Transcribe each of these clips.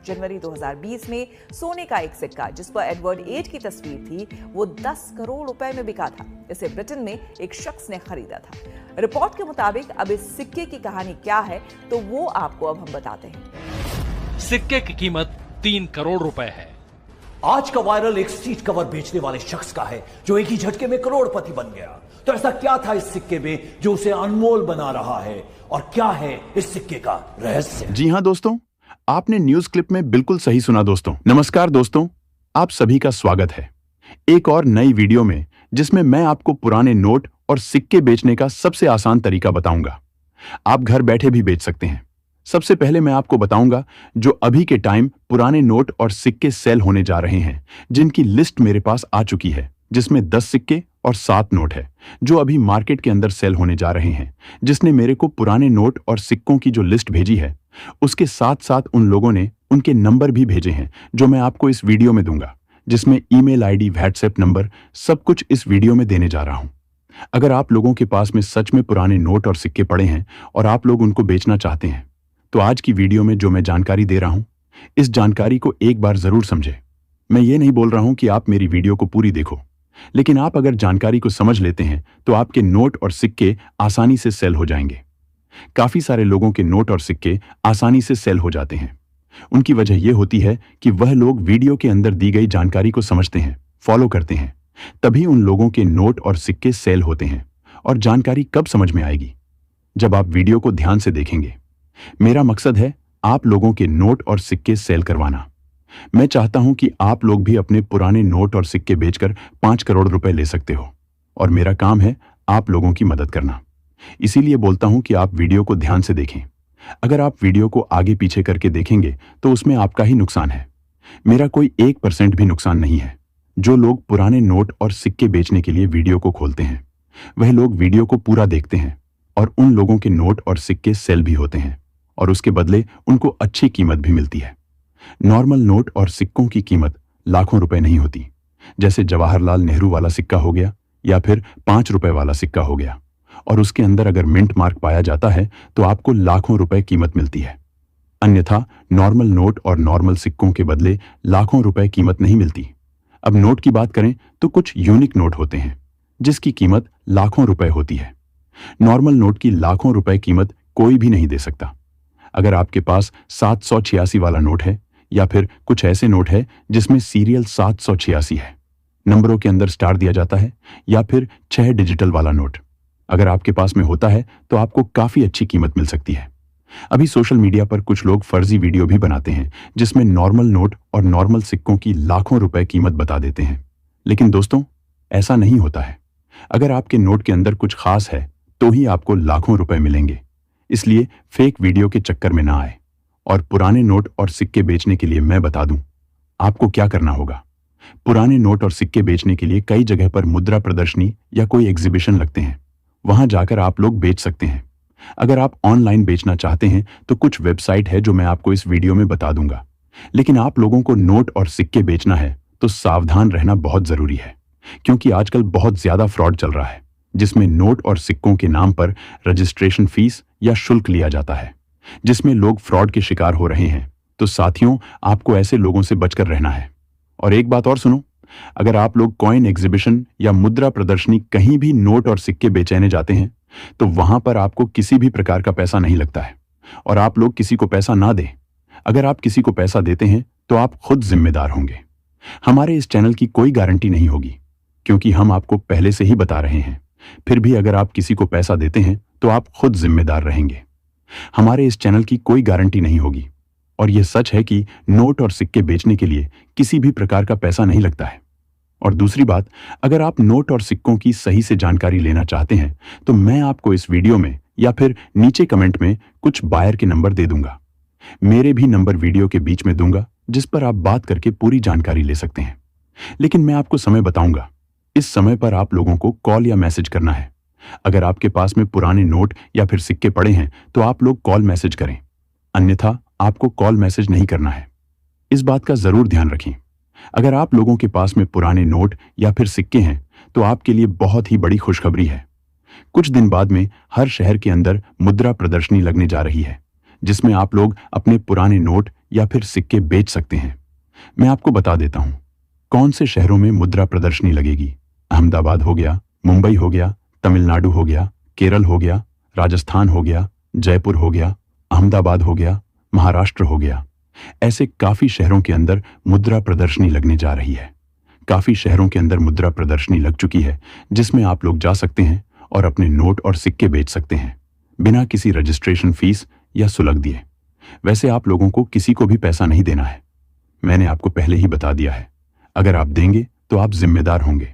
जनवरी 2020 में सोने का एक सिक्का जिस पर एडवर्ड एट की तस्वीर थी वो 10 करोड़ रुपए में बिका था। इसे ब्रिटेन में एक शख्स ने खरीदा था। रिपोर्ट के मुताबिक अब इस सिक्के की कहानी क्या है तो वो आपको अब हम बताते हैं। सिक्के की कीमत 3 करोड़ रुपए है। आज का वायरल एक सीट कवर बेचने वाले शख्स का है जो एक ही झटके में करोड़पति बन गया। तो ऐसा क्या था इस सिक्के में जो उसे अनमोल बना रहा है और क्या है इस सिक्के का रहस्य? जी हां दोस्तों, आपने न्यूज क्लिप में बिल्कुल सही सुना दोस्तों। नमस्कार दोस्तों, आप सभी का स्वागत है एक और नई वीडियो में जिसमें मैं आपको पुराने नोट और सिक्के बेचने का सबसे आसान तरीका बताऊंगा। आप घर बैठे भी बेच सकते हैं। सबसे पहले मैं आपको बताऊंगा जो अभी के टाइम पुराने नोट और सिक्के सेल होने जा रहे हैं, जिनकी लिस्ट मेरे पास आ चुकी है, जिसमें 10 सिक्के और 7 नोट है जो अभी मार्केट के अंदर सेल होने जा रहे हैं। जिसने मेरे को पुराने नोट और सिक्कों की जो लिस्ट भेजी है उसके साथ साथ उन लोगों ने उनके नंबर भी भेजे हैं जो मैं आपको इस वीडियो में दूंगा, जिसमें ईमेल आईडी, व्हाट्सएप नंबर सब कुछ इस वीडियो में देने जा रहा हूं। अगर आप लोगों के पास में सच में पुराने नोट और सिक्के पड़े हैं और आप लोग उनको बेचना चाहते हैं तो आज की वीडियो में जो मैं जानकारी दे रहा हूं इस जानकारी को एक बार जरूर समझें। मैं ये नहीं बोल रहा हूं कि आप मेरी वीडियो को पूरी देखो, लेकिन आप अगर जानकारी को समझ लेते हैं तो आपके नोट और सिक्के आसानी से सेल हो जाएंगे। काफी सारे लोगों के नोट और सिक्के आसानी से सेल हो जाते हैं। उनकी वजह यह होती है कि वह लोग वीडियो के अंदर दी गई जानकारी को समझते हैं, फॉलो करते हैं, तभी उन लोगों के नोट और सिक्के सेल होते हैं। और जानकारी कब समझ में आएगी? जब आप वीडियो को ध्यान से देखेंगे। मेरा मकसद है आप लोगों के नोट और सिक्के सेल करवाना। मैं चाहता हूं कि आप लोग भी अपने पुराने नोट और सिक्के बेचकर 5 करोड़ रुपए ले सकते हो और मेरा काम है आप लोगों की मदद करना। इसीलिए बोलता हूं कि आप वीडियो को ध्यान से देखें। अगर आप वीडियो को आगे पीछे करके देखेंगे तो उसमें आपका ही नुकसान है, मेरा कोई 1% भी नुकसान नहीं है। जो लोग पुराने नोट और सिक्के बेचने के लिए वीडियो को खोलते हैं वह लोग वीडियो को पूरा देखते हैं और उन लोगों के नोट और सिक्के सेल भी होते हैं और उसके बदले उनको अच्छी कीमत भी मिलती है। नॉर्मल नोट और सिक्कों की कीमत लाखों रुपए नहीं होती, जैसे जवाहरलाल नेहरू वाला सिक्का हो गया या फिर 5 रुपए वाला सिक्का हो गया, और उसके अंदर अगर मिंट मार्क पाया जाता है तो आपको लाखों रुपए कीमत मिलती है। अन्यथा नॉर्मल नोट और नॉर्मल सिक्कों के बदले लाखों रुपए कीमत नहीं मिलती। अब नोट की बात करें तो कुछ यूनिक नोट होते हैं जिसकी कीमत लाखों रुपए होती है। नॉर्मल नोट की लाखों रुपए कीमत कोई भी नहीं दे सकता। अगर आपके पास 786 वाला नोट है या फिर कुछ ऐसे नोट है जिसमें सीरियल 786 है, नंबरों के अंदर स्टार दिया जाता है, या फिर 6 डिजिटल वाला नोट अगर आपके पास में होता है तो आपको काफी अच्छी कीमत मिल सकती है। अभी सोशल मीडिया पर कुछ लोग फर्जी वीडियो भी बनाते हैं जिसमें नॉर्मल नोट और नॉर्मल सिक्कों की लाखों रुपए कीमत बता देते हैं, लेकिन दोस्तों ऐसा नहीं होता है। अगर आपके नोट के अंदर कुछ खास है तो ही आपको लाखों रुपए मिलेंगे। इसलिए फेक वीडियो के चक्कर में ना आए। और पुराने नोट और सिक्के बेचने के लिए मैं बता दूं आपको क्या करना होगा। पुराने नोट और सिक्के बेचने के लिए कई जगह पर मुद्रा प्रदर्शनी या कोई एग्जीबिशन लगते हैं, वहां जाकर आप लोग बेच सकते हैं। अगर आप ऑनलाइन बेचना चाहते हैं तो कुछ वेबसाइट है जो मैं आपको इस वीडियो में बता दूंगा, लेकिन आप लोगों को नोट और सिक्के बेचना है तो सावधान रहना बहुत जरूरी है, क्योंकि आजकल बहुत ज्यादा फ्रॉड चल रहा है जिसमें नोट और सिक्कों के नाम पर रजिस्ट्रेशन फीस या शुल्क लिया जाता है, जिसमें लोग फ्रॉड के शिकार हो रहे हैं। तो साथियों, आपको ऐसे लोगों से बचकर रहना है। और एक बात और सुनो, अगर आप लोग कॉइन एग्जीबिशन या मुद्रा प्रदर्शनी कहीं भी नोट और सिक्के बेचने जाते हैं तो वहां पर आपको किसी भी प्रकार का पैसा नहीं लगता है और आप लोग किसी को पैसा ना दें। अगर आप किसी को पैसा देते हैं तो आप खुद जिम्मेदार होंगे। हमारे इस चैनल की कोई गारंटी नहीं होगी क्योंकि हम आपको पहले से ही बता रहे हैं। फिर भी अगर आप किसी को पैसा देते हैं तो आप खुद जिम्मेदार रहेंगे। हमारे इस चैनल की कोई गारंटी नहीं होगी और यह सच है कि नोट और सिक्के बेचने के लिए किसी भी प्रकार का पैसा नहीं लगता है। और दूसरी बात, अगर आप नोट और सिक्कों की सही से जानकारी लेना चाहते हैं तो मैं आपको इस वीडियो में या फिर नीचे कमेंट में कुछ बायर के नंबर दे दूंगा। मेरे भी नंबर वीडियो के बीच में दूंगा जिस पर आप बात करके पूरी जानकारी ले सकते हैं। लेकिन मैं आपको समय बताऊंगा, इस समय पर आप लोगों को कॉल या मैसेज करना है। अगर आपके पास में पुराने नोट या फिर सिक्के पड़े हैं तो आप लोग कॉल मैसेज करें, अन्यथा आपको कॉल मैसेज नहीं करना है। इस बात का जरूर ध्यान रखें। अगर आप लोगों के पास में पुराने नोट या फिर सिक्के हैं तो आपके लिए बहुत ही बड़ी खुशखबरी है। कुछ दिन बाद में हर शहर के अंदर मुद्रा प्रदर्शनी लगने जा रही है जिसमें आप लोग अपने पुराने नोट या फिर सिक्के बेच सकते हैं। मैं आपको बता देता हूं कौन से शहरों में मुद्रा प्रदर्शनी लगेगी। अहमदाबाद हो गया, मुंबई हो गया, तमिलनाडु हो गया, केरल हो गया, राजस्थान हो गया, जयपुर हो गया, अहमदाबाद हो गया, महाराष्ट्र हो गया। ऐसे काफी शहरों के अंदर मुद्रा प्रदर्शनी लगने जा रही है। काफी शहरों के अंदर मुद्रा प्रदर्शनी लग चुकी है, जिसमें आप लोग जा सकते हैं और अपने नोट और सिक्के बेच सकते हैं बिना किसी रजिस्ट्रेशन फीस या शुल्क दिए। वैसे आप लोगों को किसी को भी पैसा नहीं देना है, मैंने आपको पहले ही बता दिया है। अगर आप देंगे तो आप जिम्मेदार होंगे,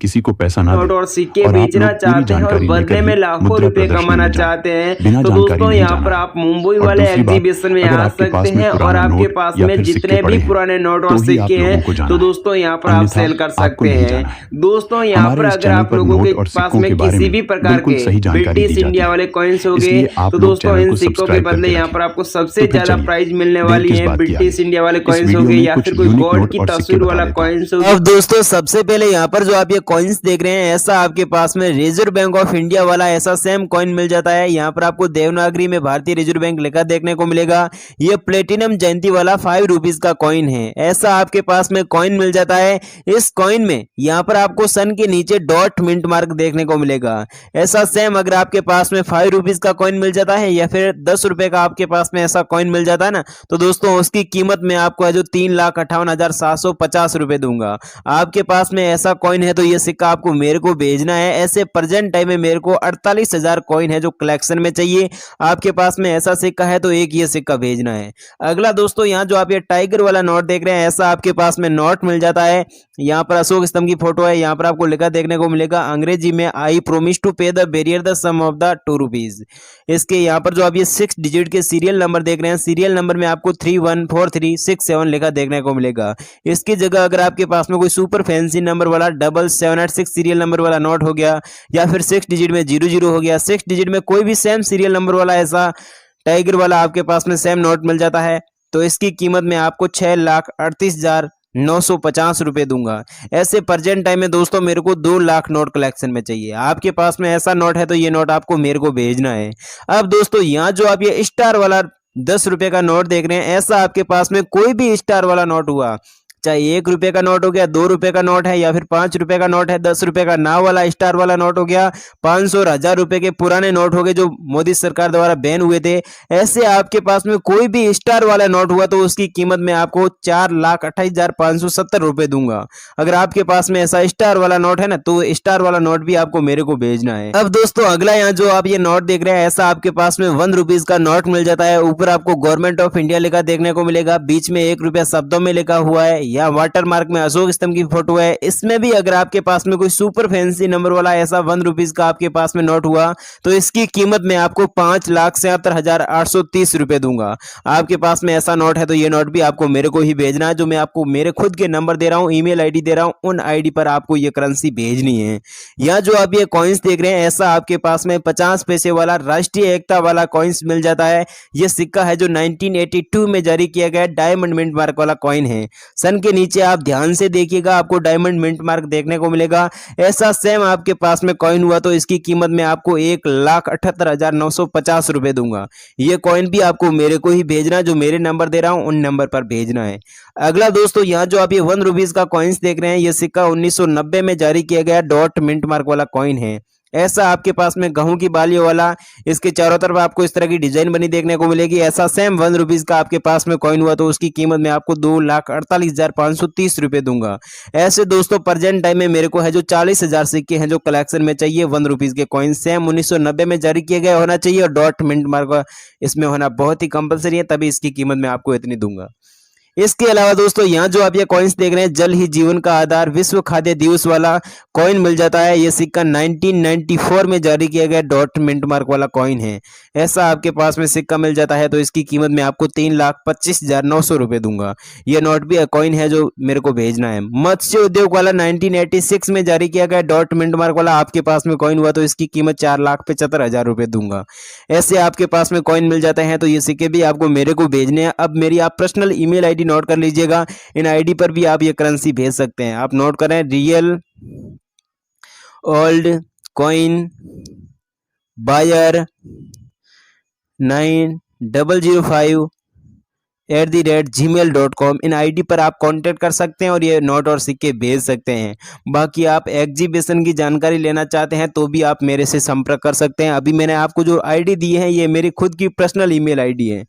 किसी को पैसा ना नोट और सिक्के बेचना चाहते हैं और बदले में लाखों रुपए कमाना चाहते हैं तो दोस्तों यहाँ पर आप मुंबई वाले एग्जीबिशन में आ सकते हैं और आपके पास में जितने भी पुराने नोट और सिक्के हैं तो दोस्तों यहाँ पर आप सेल कर सकते हैं। दोस्तों यहाँ पर अगर आप लोगों के पास में किसी भी प्रकार के ब्रिटिश इंडिया वाले कॉइन्स हो गए तो दोस्तों इन सिक्कों के बदले यहाँ पर आपको सबसे ज्यादा प्राइस मिलने वाली है। ब्रिटिश इंडिया वाले कॉइन्स हो गए या फिर कोई गॉड की तस्वीर वाला कॉइन्स हो गया। अब दोस्तों सबसे पहले यहाँ पर जो आप ये कॉइन्स देख रहे हैं ऐसा आपके पास में रिजर्व बैंक ऑफ इंडिया वाला ऐसा सेम कॉइन मिल जाता है। यहाँ पर आपको देवनागरी में भारतीय रिजर्व बैंक लिखा देखने को मिलेगा। ये प्लेटिनम जयंती वाला 5 रुपीज का कॉइन है। ऐसा आपके पास में कॉइन मिल जाता है। इस कॉइन में यहाँ पर आपको सन के नीचे डॉट मिंट मार्क देखने को मिलेगा। ऐसा सेम अगर आपके पास में 5 रुपीज का कॉइन मिल जाता है या फिर 10 रुपए का आपके पास में ऐसा कॉइन मिल जाता है ना तो दोस्तों उसकी कीमत में आपको है जो 3,58,750 रुपए दूंगा। आपके पास में ऐसा कॉइन है तो ये सिक्का आपको मेरे को भेजना है। ऐसे प्रेजेंट टाइम में मेरे को 48,000 कॉइन है जो कलेक्शन में चाहिए। आपके पास में ऐसा सिक्का है तो एक ये सिक्का भेजना है। अगला दोस्तों यहाँ जो आप ये टाइगर वाला नोट देख रहे हैं ऐसा आपके पास में नोट मिल जाता है। यहाँ पर अशोक स्तंभ की फोटो है। यहाँ पर आपको लिखा देखने को मिलेगा अंग्रेजी में I promise to pay the bearer the sum of the 2 rupees. इसके यहाँ पर जो आप ये 6 डिजिट के सीरियल नंबर देख रहे हैं सीरियल नंबर में आपको 314367 लिखा देखने को मिलेगा। इसकी जगह अगर आपके पास में कोई सुपर फैंसी नंबर वाला 7786 सीरियल नंबर वाला नोट हो गया या फिर 6 डिजिट में 00 हो गया, 6 डिजिट में कोई भी सेम सीरियल नंबर वाला ऐसा टाइगर वाला आपके पास में सेम नोट मिल जाता है तो इसकी कीमत में आपको 6,38,950 रुपए दूंगा। ऐसे प्रेजेंट टाइम में दोस्तों मेरे को 2 लाख नोट कलेक्शन में चाहिए। आपके पास में ऐसा नोट है तो ये नोट आपको मेरे को भेजना है। अब दोस्तों यहाँ जो आप ये स्टार वाला 10 रुपए का नोट देख रहे हैं ऐसा आपके पास में कोई भी स्टार वाला नोट हुआ, चाहे 1 रुपए का नोट हो गया, 2 रुपए का नोट है या फिर 5 रुपए का नोट है, 10 रुपए का नाव वाला स्टार वाला नोट हो गया, 500 और 1000 रुपए के पुराने नोट हो गए जो मोदी सरकार द्वारा बैन हुए थे। ऐसे आपके पास में कोई भी स्टार वाला नोट हुआ तो उसकी कीमत में आपको 4,28,570 रुपए दूंगा। अगर आपके पास में ऐसा स्टार वाला नोट है ना तो स्टार वाला नोट भी आपको मेरे को भेजना है। अब दोस्तों अगला यहाँ जो आप ये नोट देख रहे हैं ऐसा आपके पास में 1 रुपीज का नोट मिल जाता है। ऊपर आपको गवर्नमेंट ऑफ इंडिया लिखा देखने को मिलेगा, बीच में 1 रुपया शब्दों में लिखा हुआ है या वाटर मार्क में अशोक स्तंभ की फोटो है। इसमें भी अगर आपके पास में कोई सुपर फैंसी नंबर वाला ऐसा 1 रुपीज का आपके पास में नोट हुआ तो इसकी कीमत में आपको 5,77,830 रुपए दूंगा। आपके पास में ऐसा नोट है तो ये नोट भी आपको मेरे को ही भेजना है। जो मैं आपको मेरे खुद के नंबर दे रहा हूँ, ईमेल आईडी दे रहा हूँ, उन आईडी पर आपको ये करेंसी भेजनी है। यहाँ जो आप ये कॉइन्स देख रहे हैं ऐसा आपके पास में 50 पैसे वाला राष्ट्रीय एकता वाला कॉइन्स मिल जाता है। ये सिक्का है जो 1982 में जारी किया गया डायमंड मिंट मार्क वाला कॉइन है। सन के नीचे आप ध्यान से देखिएगा आपको डायमंड मिंट मार्क देखने को मिलेगा। ऐसा सेम आपके पास में कॉइन हुआ तो इसकी कीमत में आपको 1,78,950 रुपए दूंगा। ये कॉइन भी आपको मेरे को ही भेजना, जो मेरे नंबर दे रहा हूं उन नंबर पर भेजना है। अगला दोस्तों यहाँ जो आप ये 1 रुपीज का कॉइन्स देख रहे हैं ये सिक्का 1990 में जारी किया गया डॉट मिंट मार्क वाला कॉइन है। ऐसा आपके पास में गेहूं की बालियों वाला इसके चारों तरफ आपको इस तरह की डिजाइन बनी देखने को मिलेगी। ऐसा सेम 1 रुपीज का आपके पास में कॉइन हुआ तो उसकी कीमत में आपको 2,48,530 रुपए दूंगा। ऐसे दोस्तों प्रेजेंट टाइम में मेरे को है जो 40,000 सिक्के हैं जो कलेक्शन में चाहिए। 1 रुपीज के कॉइन सेम 1990 में जारी किए गए होना चाहिए और डॉट मिंट मार्क इसमें होना बहुत ही कंपलसरी है, तभी इसकी कीमत मैं आपको इतनी दूंगा। इसके अलावा दोस्तों यहाँ जो आप ये कॉइन्स देख रहे हैं जल ही जीवन का आधार विश्व खाद्य दिवस वाला कॉइन मिल जाता है। ये सिक्का 1994 में जारी किया गया डॉट मिंट मार्क वाला कॉइन है। ऐसा आपके पास में सिक्का मिल जाता है तो इसकी कीमत में आपको 3,25,900 रुपए दूंगा। ये नोट भी कॉइन है जो मेरे को भेजना है। मत्स्य उद्योग वाला 1986 में जारी किया गया डॉट मिंट मार्क वाला आपके पास में कॉइन हुआ तो इसकी कीमत 4,75,000 रुपए दूंगा। ऐसे आपके पास में कॉइन मिल जाते हैं तो ये सिक्के भी आपको मेरे को भेजने हैं। अब मेरी आप पर्सनल ईमेल आईडी नोट कर लीजिएगा, इन आईडी पर भी आप ये करेंसी भेज सकते हैं। आप नोट करें real old coin buyer 9005 @gmail.com इन आईडी पर आप कांटेक्ट कर सकते हैं और ये नोट और सिक्के भेज सकते हैं। बाकी आप एग्जीबिशन की जानकारी लेना चाहते हैं तो भी आप मेरे से संपर्क कर सकते हैं। अभी मैंने आपको जो आईडी दी है ये मेरी खुद की पर्सनल ईमेल आईडी है।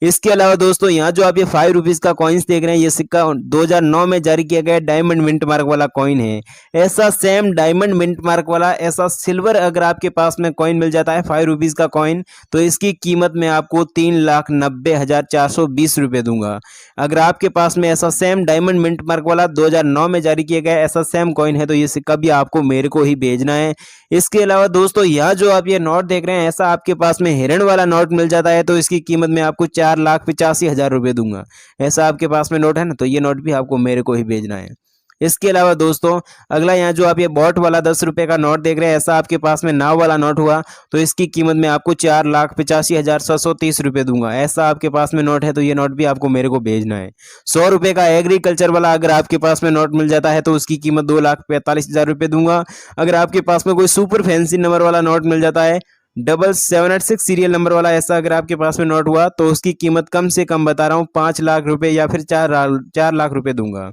इसके अलावा दोस्तों यहाँ जो आप ये 5 रुपीज़ का कॉइन्स देख रहे हैं, ये सिक्का 2009 में जारी किया गया डायमंड मिंट मार्क वाला कॉइन है। ऐसा सेम डायमंड मिंट मार्क वाला ऐसा सिल्वर अगर आपके पास में कॉइन मिल जाता है 5 रुपीज़ का कॉइन, तो इसकी कीमत मैं आपको 3,90,420 रुपये दूंगा। अगर आपके पास में ऐसा सेम डायमंड मिंट मार्क वाला 2009 में जारी किया गया ऐसा सेम कॉइन है तो ये सिक्का भी आपको मेरे को ही भेजना है। इसके अलावा दोस्तों यहाँ जो आप ये नोट देख रहे हैं, ऐसा आपके पास में हिरण वाला नोट मिल जाता है तो इसकी कीमत मैं आपको 4,85,000 रुपये दूंगा। ऐसा आपके पास में नोट है ना, तो ये नोट भी आपको मेरे को ही भेजना है। इसके अलावा दोस्तों अगला यहाँ जो आप ये बॉट वाला 10 रुपये का नोट देख रहे हैं, ऐसा आपके पास में नाव वाला नोट हुआ तो इसकी कीमत मैं आपको 4,85,630 रुपये दूंगा। ऐसा आपके पास में नोट है तो ये नोट भी आपको मेरे को भेजना है। 100 रुपये का एग्रीकल्चर वाला अगर आपके पास में नोट मिल जाता है तो उसकी कीमत 2,45,000 रुपये दूंगा। अगर आपके पास में कोई सुपर फैंसी नंबर वाला नोट मिल जाता है 7786 सीरियल नंबर वाला, ऐसा अगर आपके पास में नोट हुआ तो उसकी कीमत कम से कम बता रहा हूँ 5 लाख रुपए या फिर 4 लाख रुपए दूंगा।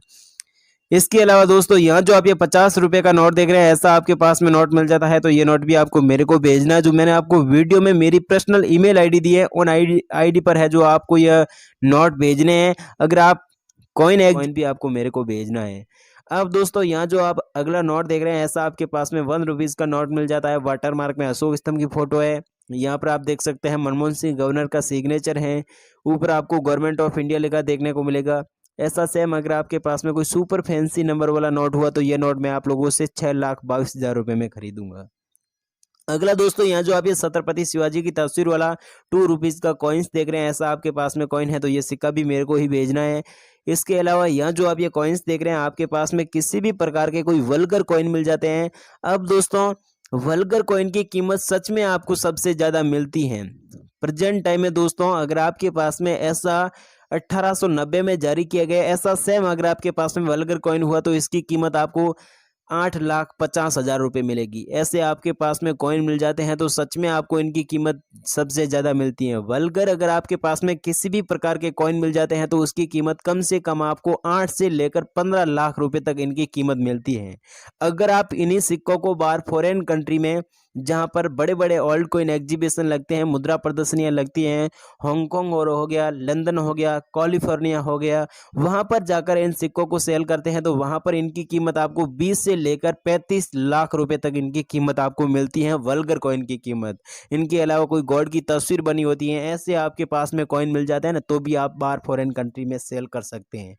इसके अलावा दोस्तों यहाँ जो आप ये 50 रुपए का नोट देख रहे हैं, ऐसा आपके पास में नोट मिल जाता है तो ये नोट भी आपको मेरे को भेजना है। जो मैंने आपको वीडियो में मेरी पर्सनल ईमेल आईडी दी है उन आईडी पर है जो आपको यह नोट भेजने हैं। अगर आप कॉइन भी आपको मेरे को भेजना है। अब दोस्तों यहाँ जो आप अगला नोट देख रहे हैं, ऐसा आपके पास में 1 रुपीज़ का नोट मिल जाता है। वाटर मार्क में अशोक स्तंभ की फोटो है। यहाँ पर आप देख सकते हैं मनमोहन सिंह गवर्नर का सिग्नेचर है। ऊपर आपको गवर्नमेंट ऑफ इंडिया लिखा देखने को मिलेगा। ऐसा सेम अगर आपके पास में कोई सुपर फैंसी नंबर वाला नोट हुआ तो ये नोट मैं आप लोगों से 6,22,000 रुपये में खरीदूंगा। अगला दोस्तों यहाँ जो आप ये छत्रपति शिवाजी की तस्वीर वाला 2 रुपीज़ का कॉइन्स देख रहे हैं, ऐसा आपके पास में कॉइन है तो ये सिक्का भी मेरे को ही भेजना है। इसके अलावा यहाँ जो आप ये कॉइन्स देख रहे हैं, आपके पास में किसी भी प्रकार के कोई वल्गर कॉइन मिल जाते हैं। अब दोस्तों वल्गर कॉइन की कीमत सच में आपको सबसे ज़्यादा मिलती है प्रेजेंट टाइम में। दोस्तों अगर आपके पास में ऐसा 1890 में जारी किया गया ऐसा सेम अगर आपके पास में वल्गर कॉइन हुआ तो इसकी कीमत आपको 8,50,000 रुपये मिलेगी। ऐसे आपके पास में कॉइन मिल जाते हैं तो सच में आपको इनकी कीमत सबसे ज़्यादा मिलती है। वल्गर अगर आपके पास में किसी भी प्रकार के कॉइन मिल जाते हैं तो उसकी कीमत कम से कम आपको 8 से लेकर 15 लाख रुपए तक इनकी कीमत मिलती है। अगर आप इन्हीं सिक्कों को बाहर फॉरेन कंट्री में जहां पर बड़े बड़े ओल्ड कॉइन एग्जीबिशन लगते हैं, मुद्रा प्रदर्शनियां लगती हैं, हांगकांग और हो गया, लंदन हो गया, कैलिफोर्निया हो गया, वहां पर जाकर इन सिक्कों को सेल करते हैं तो वहां पर इनकी कीमत आपको 20 से लेकर 35 लाख रुपए तक इनकी कीमत आपको मिलती है। वल्गर कॉइन की कीमत, इनके अलावा कोई गॉड की तस्वीर बनी होती है, ऐसे आपके पास में कॉइन मिल जाता है ना तो भी आप बाहर फॉरेन कंट्री में सेल कर सकते हैं।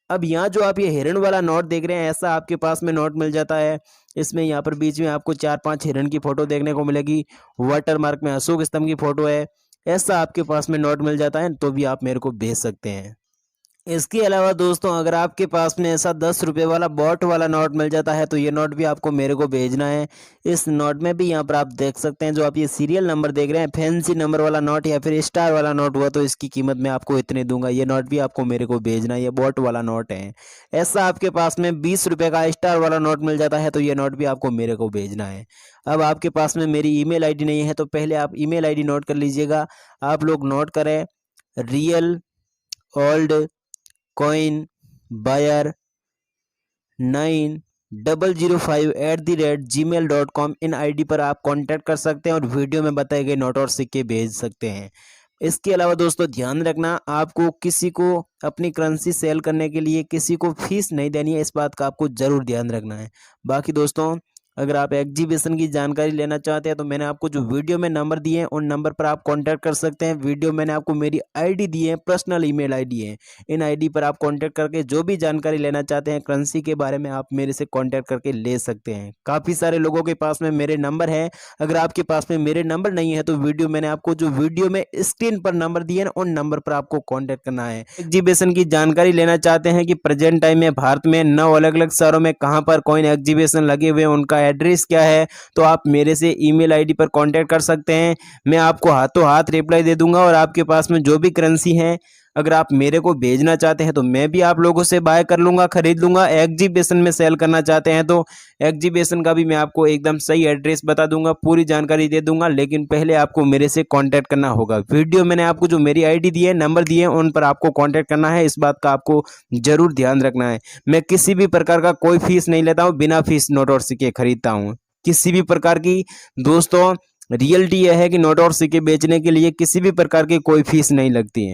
अब यहाँ जो आप ये हिरण वाला नोट देख रहे हैं, ऐसा आपके पास में नोट मिल जाता है। इसमें यहाँ पर बीच में आपको 4-5 हिरण की फोटो देखने को मिलेगी। वाटर मार्क में अशोक स्तंभ की फोटो है। ऐसा आपके पास में नोट मिल जाता है तो भी आप मेरे को भेज सकते हैं। इसके अलावा दोस्तों अगर आपके पास में ऐसा 10 रुपये वाला बॉट वाला नोट मिल जाता है तो ये नोट भी आपको मेरे को भेजना है। इस नोट में भी यहाँ पर आप देख सकते हैं जो आप ये सीरियल नंबर देख रहे हैं, फैंसी नंबर वाला नोट या फिर स्टार वाला नोट हुआ तो इसकी कीमत मैं आपको इतने दूंगा। ये नोट भी आपको मेरे को भेजना है। ये बॉट वाला नोट है। ऐसा आपके पास में 20 रुपये का स्टार वाला नोट मिल जाता है तो ये नोट भी आपको मेरे को भेजना है। अब आपके पास में मेरी ईमेल आईडी नहीं है तो पहले आप ईमेल आईडी नोट कर लीजिएगा। आप लोग नोट करें real old coin buyer 9005@gmail.com इन आईडी पर आप कांटेक्ट कर सकते हैं और वीडियो में बताए गए नोट और सिक्के भेज सकते हैं। इसके अलावा दोस्तों ध्यान रखना, आपको किसी को अपनी करेंसी सेल करने के लिए किसी को फीस नहीं देनी है, इस बात का आपको जरूर ध्यान रखना है। बाकी दोस्तों अगर आप एग्जीबिशन की जानकारी लेना चाहते हैं तो मैंने आपको जो वीडियो में नंबर दिए हैं उन नंबर पर आप कांटेक्ट कर सकते हैं। वीडियो मैंने आपको मेरी आईडी दी है, पर्सनल ईमेल आईडी है। इन आईडी पर आप कांटेक्ट करके जो भी जानकारी लेना चाहते हैं करेंसी के बारे में आप मेरे से कांटेक्ट करके ले सकते हैं। काफ़ी सारे लोगों के पास में मेरे नंबर है। अगर आपके पास में मेरे नंबर नहीं है तो मैंने आपको जो वीडियो में स्क्रीन पर नंबर दिए उन नंबर पर आपको कॉन्टैक्ट करना है। एग्जीबिशन की जानकारी लेना चाहते हैं कि प्रेजेंट टाइम में भारत में 9 अलग अलग शहरों में कहाँ पर कॉइन एग्जीबिशन लगे हुए हैं, उनका एड्रेस क्या है, तो आप मेरे से ईमेल आईडी पर कांटेक्ट कर सकते हैं। मैं आपको हाथों हाथ रिप्लाई दे दूंगा और आपके पास में जो भी करेंसी है अगर आप मेरे को भेजना चाहते हैं तो मैं भी आप लोगों से बाय कर लूँगा, खरीद लूँगा। एग्जीबिशन में सेल करना चाहते हैं तो एग्जीबिशन का भी मैं आपको एकदम सही एड्रेस बता दूंगा, पूरी जानकारी दे दूंगा, लेकिन पहले आपको मेरे से कांटेक्ट करना होगा। वीडियो मैंने आपको जो मेरी आईडी दी है, नंबर दिए हैं, उन पर आपको कांटेक्ट करना है। इस बात का आपको जरूर ध्यान रखना है। मैं किसी भी प्रकार का कोई फीस नहीं लेता हूँ, बिना फीस नोट और सिक्के खरीदता हूँ किसी भी प्रकार की। दोस्तों रियलिटी यह है कि नोट और सिक्के बेचने के लिए किसी भी प्रकार की कोई फीस नहीं लगती है।